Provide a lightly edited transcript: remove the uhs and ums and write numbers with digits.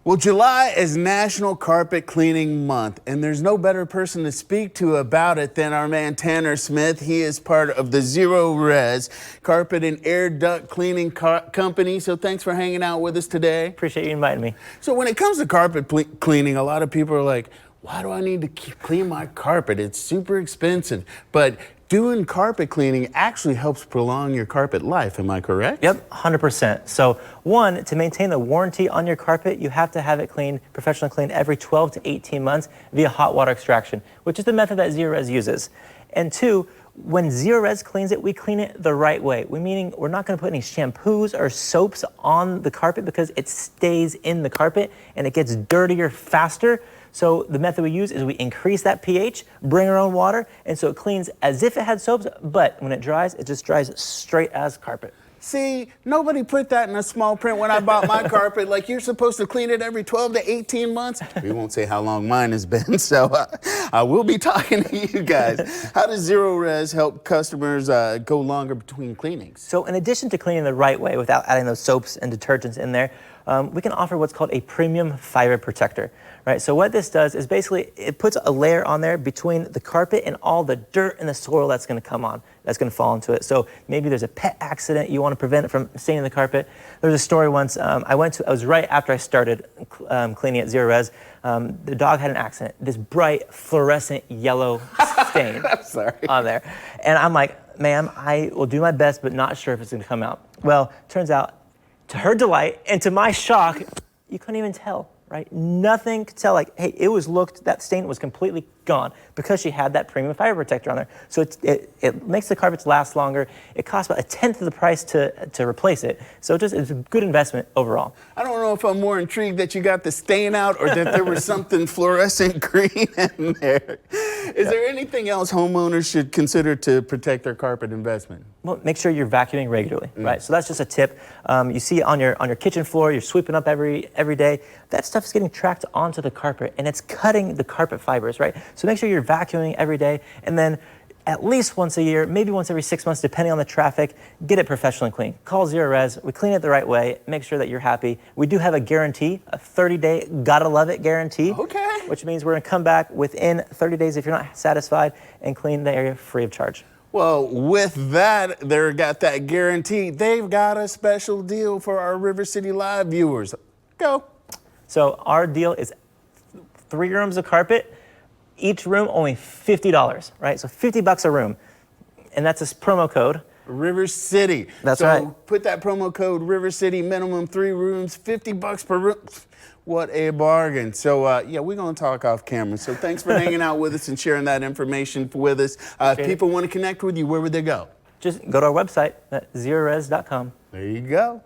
Well, July is National Carpet Cleaning Month, and there's no better person to speak to about it than our man Tanner Smith. He is part of the Zerorez Carpet and Air Duct Cleaning Company. So thanks for hanging out with us today. Appreciate you inviting me. So when it comes to carpet cleaning, a lot of people are like, why do I need to clean my carpet? It's super expensive. But doing carpet cleaning actually helps prolong your carpet life. Am I correct? Yep, 100%. So one, to maintain the warranty on your carpet, you have to have it cleaned, professionally cleaned every 12 to 18 months via hot water extraction, which is the method that Zerorez uses. And two, when Zerorez cleans it, we clean it the right way. Meaning we're not going to put any shampoos or soaps on the carpet because it stays in the carpet and it gets dirtier faster. So the method we use is we increase that pH, bring our own water, and so it cleans as if it had soaps, but when it dries, it just dries straight as carpet. See, nobody put that in a small print when I bought my carpet. Like, you're supposed to clean it every 12 to 18 months. We won't say how long mine has been, so I will be talking to you guys. How does Zerorez help customers go longer between cleanings? So in addition to cleaning the right way without adding those soaps and detergents in there, we can offer what's called a premium fiber protector, right? So what this does is basically it puts a layer on there between the carpet and all the dirt and the soil that's going to come on, that's going to fall into it. So maybe there's a pet accident, you want to prevent it from staining the carpet. There was a story once, I was right after I started cleaning at Zerorez. The dog had an accident, this bright fluorescent yellow stain on there. And I'm like, ma'am, I will do my best, but not sure if it's going to come out. Well, turns out, to her delight and to my shock, you couldn't even tell, right? Nothing could tell, like, hey, that stain was completely gone because she had that premium fiber protector on there. So it makes the carpets last longer. It costs about 1/10 of the price to replace it. So it's a good investment overall. I don't know if I'm more intrigued that you got the stain out or that there was something fluorescent green in there. Is there anything else homeowners should consider to protect their carpet investment? Well, make sure you're vacuuming regularly, right? So that's just a tip. You see on your kitchen floor, you're sweeping up every day. That stuff is getting tracked onto the carpet and it's cutting the carpet fibers, right? So make sure you're vacuuming every day, and then at least once a year, maybe once every 6 months, depending on the traffic, get it professionally cleaned. Call Zerorez, we clean it the right way, make sure that you're happy. We do have a guarantee, a 30-day gotta love it guarantee. Okay. Which means we're gonna come back within 30 days if you're not satisfied and clean the area free of charge. Well, with that, they got that guarantee. They've got a special deal for our River City Live viewers. Go. So our deal is 3 rooms of carpet, each room only $50, right? So $50 a room, and that's a promo code. River City. That's right. So put that promo code River City, minimum 3 rooms, $50 per room. What a bargain. So, yeah, we're going to talk off camera. So thanks for hanging out with us and sharing that information with us. If people want to connect with you, where would they go? Just go to our website at zerorez.com. There you go.